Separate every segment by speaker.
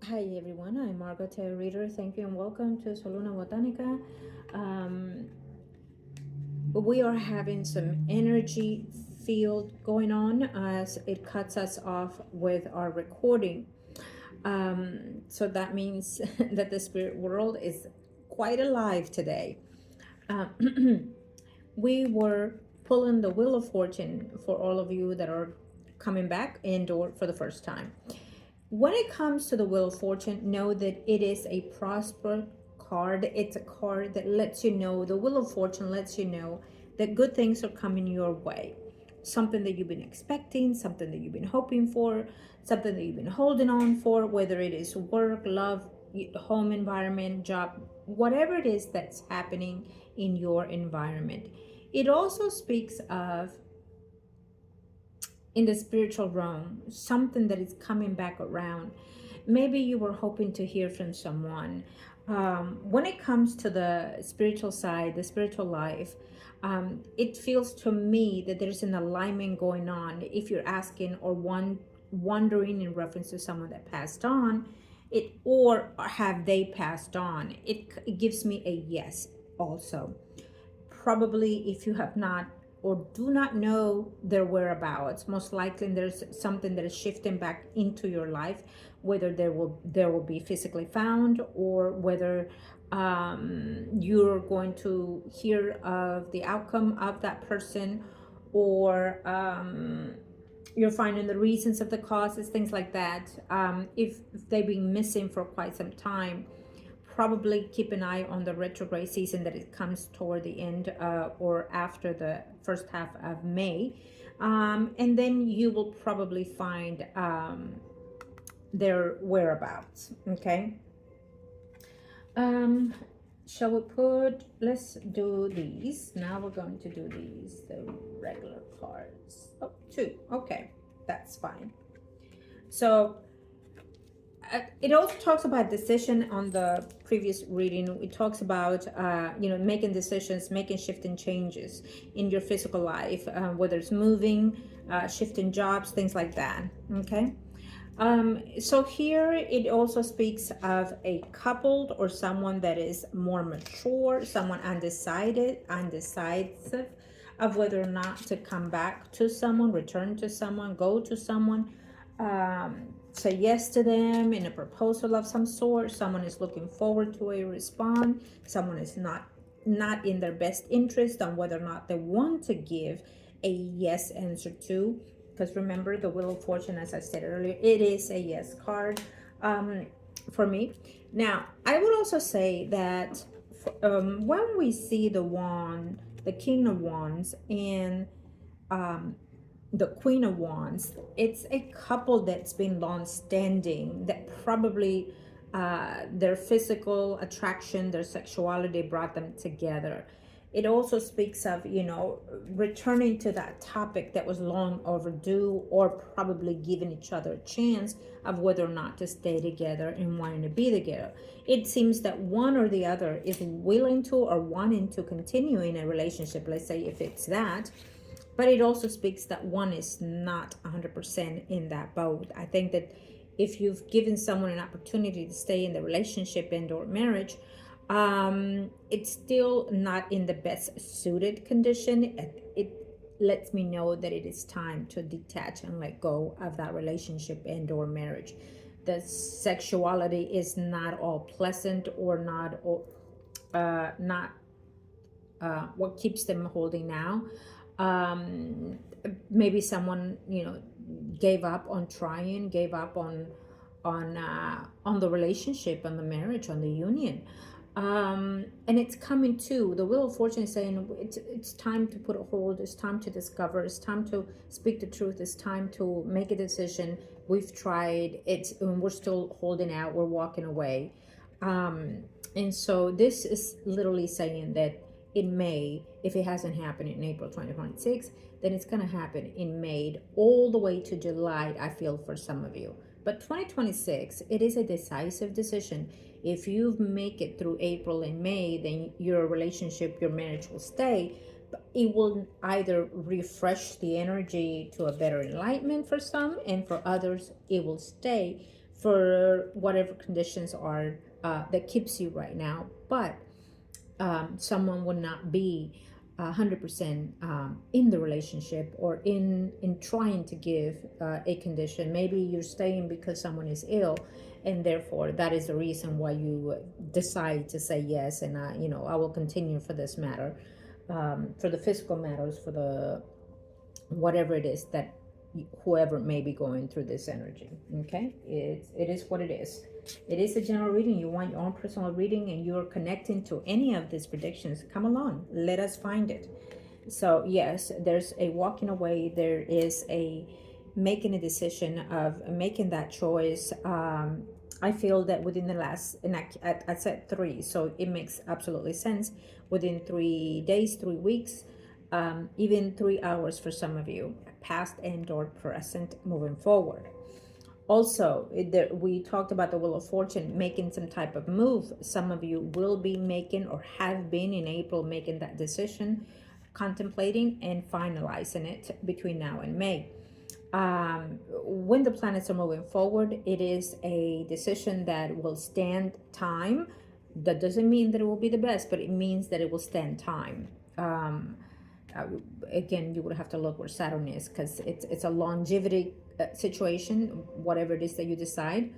Speaker 1: Hi everyone, I'm margourtarotreader. Thank you and welcome to Soluna Botanica. Um, we are having some energy field going on as it cuts us off with our recording. So that means that the spirit world is quite alive today. We were pulling the wheel of fortune for all of you that are coming back and or for the first time. When it comes to the Wheel of Fortune, know that it is a prosper card. It's a card that lets you know, the Wheel of Fortune lets you know that good things are coming your way. Something that you've been expecting, something that you've been hoping for, something that you've been holding on for, whether it is work, love, home environment, job, whatever it is that's happening in your environment. It also speaks of in the spiritual realm, something that is coming back around. Maybe you were hoping to hear from someone. When it comes to the spiritual side, the spiritual life, it feels to me that there's an alignment going on. If you're asking or wondering in reference to someone that passed on, it or have they passed on, it gives me a yes also. Probably if you have not or do not know their whereabouts, most likely there's something that is shifting back into your life, whether there will be physically found or whether you're going to hear of the outcome of that person, or you're finding the reasons of the causes, things like that. If they've been missing for quite some time, probably keep an eye on the retrograde season that it comes toward the end or after the first half of May. And then you will probably find their whereabouts. Okay. Um, shall we let's do these. Now we're going to do these, the regular cards. Oh, two. Okay, that's fine. So it also talks about decision on the previous reading. It talks about making decisions, making shifting changes in your physical life, whether it's moving, shifting jobs, things like that. Okay. So here it also speaks of a coupled or someone that is more mature, someone undecisive of whether or not to come back to someone, return to someone, go to someone, say yes to them in a proposal of some sort. Someone is looking forward to a response. Someone is not in their best interest on whether or not they want to give a yes answer to. Because remember, the Wheel of Fortune, as I said earlier, it is a yes card for me. Now, I would also say that when we see the wand, the King of Wands, and the Queen of Wands, it's a couple that's been long standing, that probably their physical attraction, their sexuality brought them together. It also speaks of, returning to that topic that was long overdue, or probably giving each other a chance of whether or not to stay together and wanting to be together. It seems that one or the other is willing to or wanting to continue in a relationship, let's say if it's that. But it also speaks that one is not 100% in that boat. I think that if you've given someone an opportunity to stay in the relationship and or marriage, it's still not in the best suited condition. It lets me know that it is time to detach and let go of that relationship and or marriage. The sexuality is not all pleasant, or not what keeps them holding now. Maybe someone gave up on trying, gave up on the relationship, on the marriage, on the union. And it's coming to the Wheel of Fortune is saying it's time to put a hold, it's time to discover, it's time to speak the truth, it's time to make a decision. We've tried it and we're still holding out, we're walking away. And so this is literally saying that in May, if it hasn't happened in April 2026, then it's going to happen in May all the way to July, I feel, for some of you. But 2026, it is a decisive decision. If you make it through April and May, then your relationship, your marriage will stay. But it will either refresh the energy to a better enlightenment for some, and for others, it will stay for whatever conditions are that keeps you right now. But someone would not be 100% in the relationship, or in trying to give a condition. Maybe you're staying because someone is ill, and therefore that is the reason why you decide to say yes, and I will continue for this matter, for the physical matters, for the whatever it is that whoever may be going through this energy. Okay, it is what it is. It is a general reading. You want your own personal reading and you're connecting to any of these predictions, come along, let us find it. So yes, there's a walking away, there is a making a decision of making that choice. I feel that within the last, and I said 3, so it makes absolutely sense. Within 3 days, 3 weeks, even 3 hours for some of you, past and or present, moving forward. Also, we talked about the Wheel of Fortune, making some type of move. Some of you will be making, or have been in April, making that decision, contemplating and finalizing it between now and May. When the planets are moving forward, it is a decision that will stand time. That doesn't mean that it will be the best, but it means that it will stand time. Again, you would have to look where Saturn is, because it's a longevity situation, whatever it is that you decide.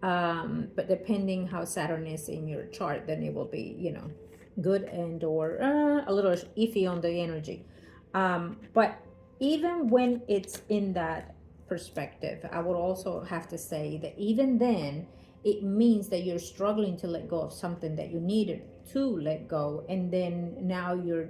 Speaker 1: But depending how Saturn is in your chart, then it will be, good and or a little iffy on the energy. But even when it's in that perspective, I would also have to say that even then, it means that you're struggling to let go of something that you needed to let go, and then now you're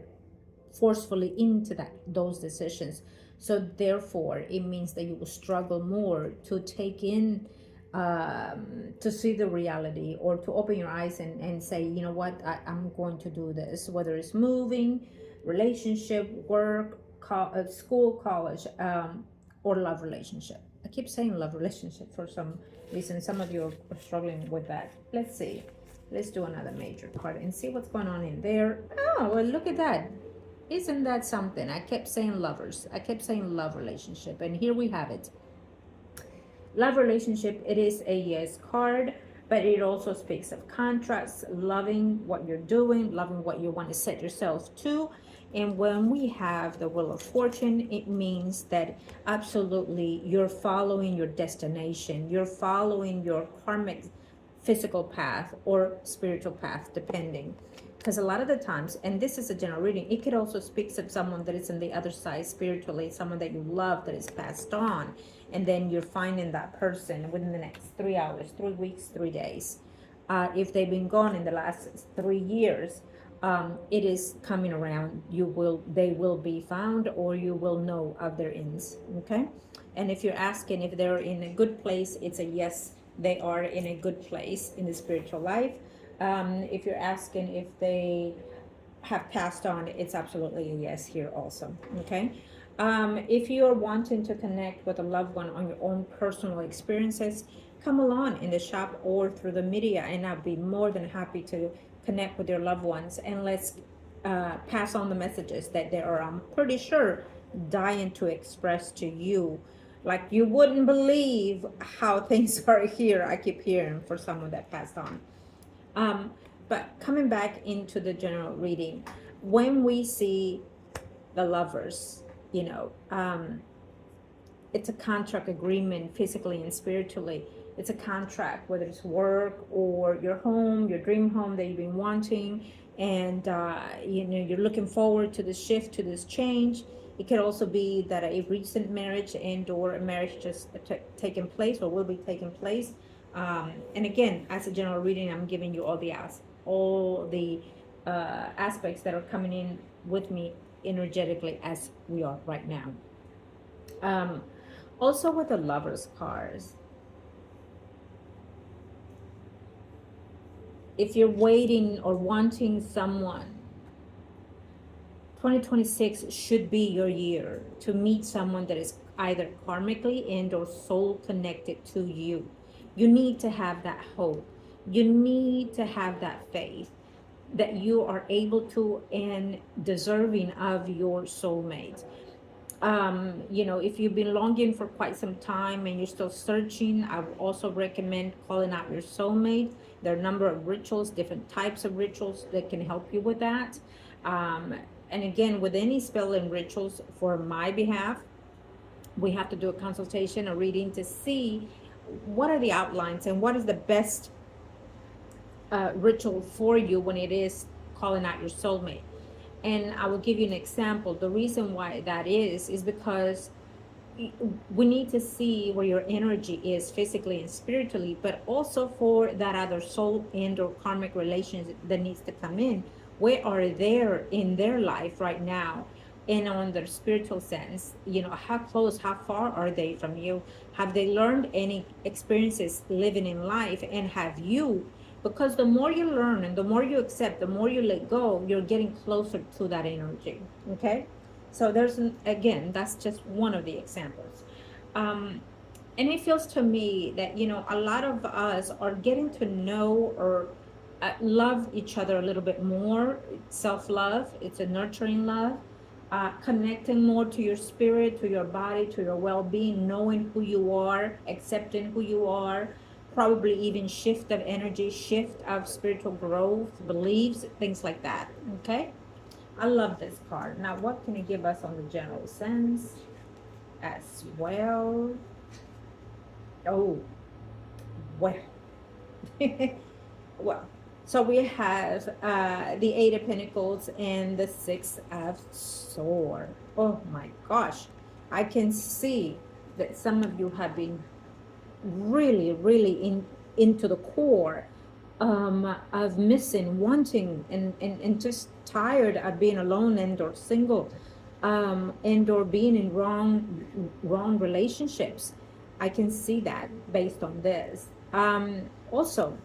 Speaker 1: forcefully into those decisions. So therefore, it means that you will struggle more to take in, to see the reality, or to open your eyes and say, you know what, I'm going to do this, whether it's moving, relationship, work, school, college, or love relationship. I keep saying love relationship for some reason. Some of you are struggling with that. Let's see. Let's do another major card and see what's going on in there. Oh, well, look at that. Isn't that something? I kept saying lovers. I kept saying love relationship. And here we have it. Love relationship, it is a yes card, but it also speaks of contracts, loving what you're doing, loving what you want to set yourself to. And when we have the Wheel of Fortune, it means that absolutely you're following your destination. You're following your karmic physical path or spiritual path, depending. Because a lot of the times, and this is a general reading, it could also speak of someone that is on the other side spiritually, someone that you love that is passed on. And then you're finding that person within the next 3 hours, 3 weeks, 3 days. If they've been gone in the last 3 years, it is coming around. They will be found, or you will know of their ends. Okay. And if you're asking if they're in a good place, it's a yes, they are in a good place in the spiritual life. If you're asking if they have passed on, it's absolutely a yes here also. Okay. If you're wanting to connect with a loved one on your own personal experiences, come along in the shop or through the media, and I'll be more than happy to connect with your loved ones, and let's pass on the messages that they are, I'm pretty sure, dying to express to you. Like, you wouldn't believe how things are here. I keep hearing for someone that passed on. But coming back into the general reading, when we see the lovers, it's a contract agreement, physically and spiritually. It's a contract, whether it's work or your home, your dream home that you've been wanting, and you're looking forward to this shift, to this change. It could also be that a recent marriage and or a marriage just taking place or will be taking place. And again, as a general reading, I'm giving you all the aspects that are coming in with me energetically as we are right now. Also with the Lovers cards, if you're waiting or wanting someone, 2026 should be your year to meet someone that is either karmically and or soul connected to you. You need to have that hope. You need to have that faith that you are able to and deserving of your soulmate. You know, if you've been longing for quite some time and you're still searching, I would also recommend calling out your soulmate. There are a number of rituals, different types of rituals that can help you with that. Um, and again, with any spell and rituals, for my behalf, we have to do a consultation, a reading to see what are the outlines and what is the best ritual for you when it is calling out your soulmate. And I will give you an example. The reason why that is because we need to see where your energy is physically and spiritually, but also for that other soul and or karmic relations that needs to come in. Where are they in their life right now? And on their spiritual sense, you know, how close, how far are they from you? Have they learned any experiences living in life? And have you? Because the more you learn and the more you accept, the more you let go, you're getting closer to that energy. Okay. So there's again, that's just one of the examples. Um, and it feels to me that, you know, a lot of us are getting to know or love each other a little bit more. Self-love, it's a nurturing love. Connecting more to your spirit, to your body, to your well-being, knowing who you are, accepting who you are, probably even shift of energy, shift of spiritual growth, beliefs, things like that. Okay. I love this card. Now, what can it give us on the general sense as well? Oh, well. Well, so we have the Eight of Pentacles and the Six of Swords. Oh my gosh. I can see that some of you have been really, really into the core of missing, wanting, and just tired of being alone and or single, and or being in wrong relationships. I can see that based on this. Also,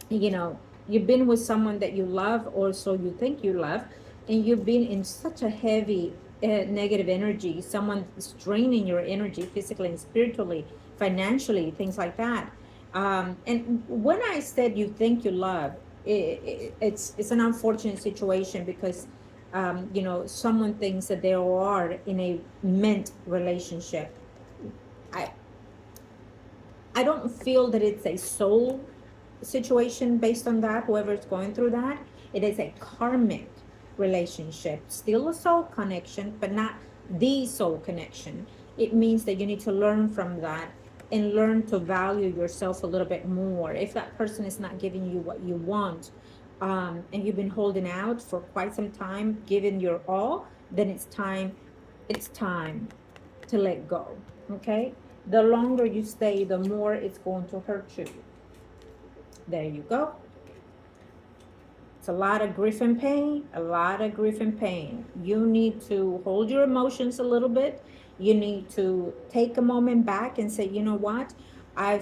Speaker 1: you know, you've been with someone that you love or so you think you love, and you've been in such a heavy negative energy. Someone is draining your energy physically and spiritually, financially, things like that. And when I said you think you love, it's an unfortunate situation because you know, someone thinks that they are in a meant relationship. I I don't feel that it's a soul situation based on that, whoever is going through that. It is a karmic relationship, still a soul connection, but not the soul connection. It means that you need to learn from that and learn to value yourself a little bit more. If that person is not giving you what you want, and you've been holding out for quite some time, giving your all, then it's time to let go. Okay? The longer you stay, the more it's going to hurt you. There you go. It's a lot of grief and pain, a lot of grief and pain. You need to hold your emotions a little bit. You need to take a moment back and say, you know what? I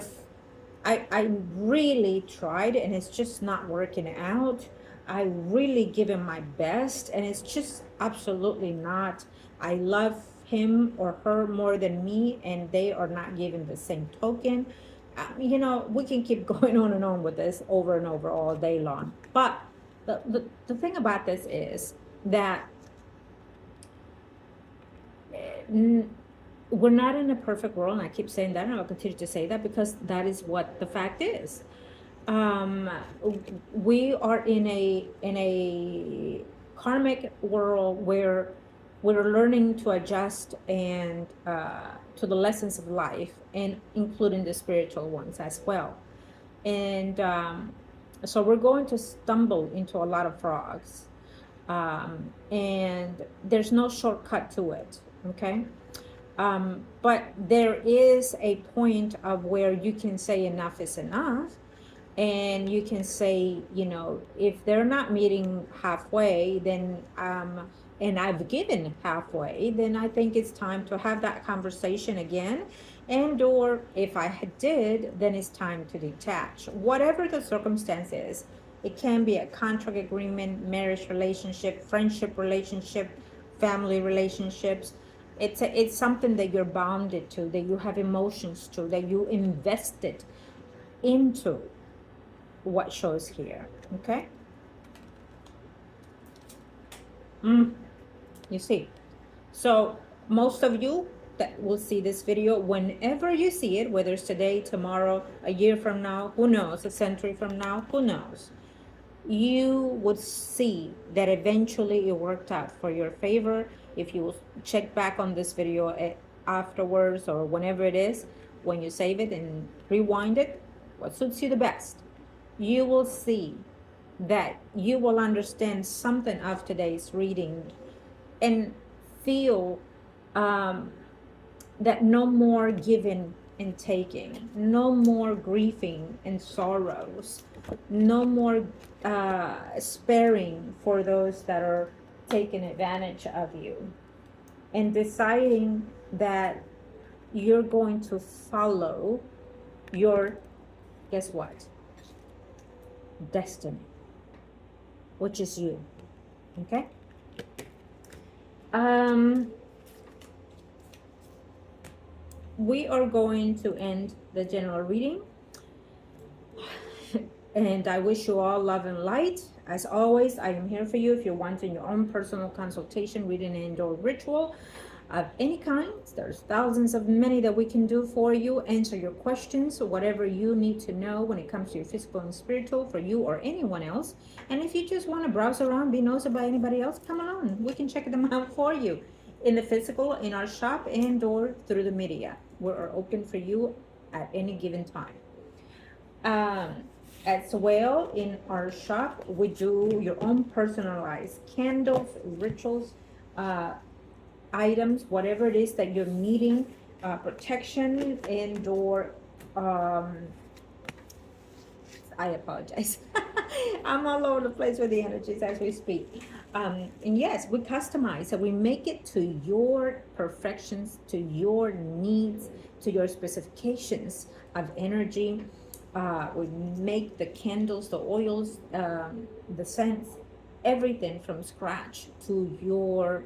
Speaker 1: really tried and it's just not working out. I really given my best and it's just absolutely not. I love him or her more than me and they are not giving the same token. You know, we can keep going on and on with this over and over all day long. But the thing about this is that we're not in a perfect world, and I keep saying that, and I'll continue to say that because that is what the fact is. We are in a karmic world where we're learning to adjust and to the lessons of life, and including the spiritual ones as well. And so we're going to stumble into a lot of frogs, and there's no shortcut to it. Okay. But there is a point of where you can say enough is enough, and you can say, you know, if they're not meeting halfway, then and I've given halfway, then I think it's time to have that conversation again. And or if I did, then it's time to detach. Whatever the circumstance is, it can be a contract agreement, marriage relationship, friendship relationship, family relationships. It's something that you're bounded to, that you have emotions to, that you invested into what shows here. Okay. You see, so most of you that will see this video, whenever you see it, whether it's today, tomorrow, a year from now, who knows, a century from now, who knows, you would see that eventually it worked out for your favor. If you check back on this video afterwards, or whenever it is, when you save it and rewind it, what suits you the best, you will see that you will understand something of today's reading and feel that no more giving and taking, no more grieving and sorrows, no more sparing for those that are taking advantage of you, and deciding that you're going to follow your, guess what, destiny, which is you. Okay. We are going to end the general reading, and I wish you all love and light. As always, I am here for you if you're wanting your own personal consultation, reading, and/or ritual of any kind. There's thousands of many that we can do for you, answer your questions, whatever you need to know when it comes to your physical and spiritual for you or anyone else. And if you just want to browse around, be nosy about anybody else, come on, we can check them out for you in the physical, in our shop, and/or through the media. We're open for you at any given time. As well, in our shop, we do your own personalized candles, rituals, items, whatever it is that you're needing, protection, and/or I apologize. I'm all over the place with the energies as we speak. And yes, we customize, so we make it to your perfections, to your needs, to your specifications of energy. We make the candles, the oils, the scents, everything from scratch to your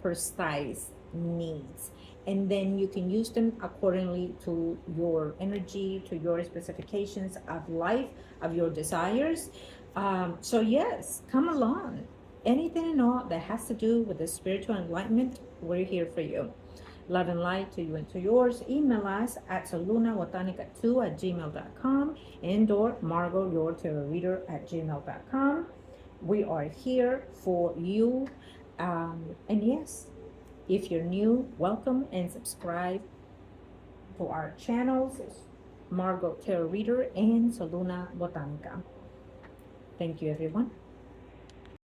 Speaker 1: precise needs. And then you can use them accordingly to your energy, to your specifications of life, of your desires. So yes, come along. Anything and all that has to do with the spiritual enlightenment, we're here for you. Love and light to you and to yours. Email us at solunabotanica2@gmail.com and/or margourtarotreader@gmail.com. We are here for you. And yes, if you're new, welcome and subscribe to our channels, Margot Tarot Reader and Soluna Botanica. Thank you, everyone.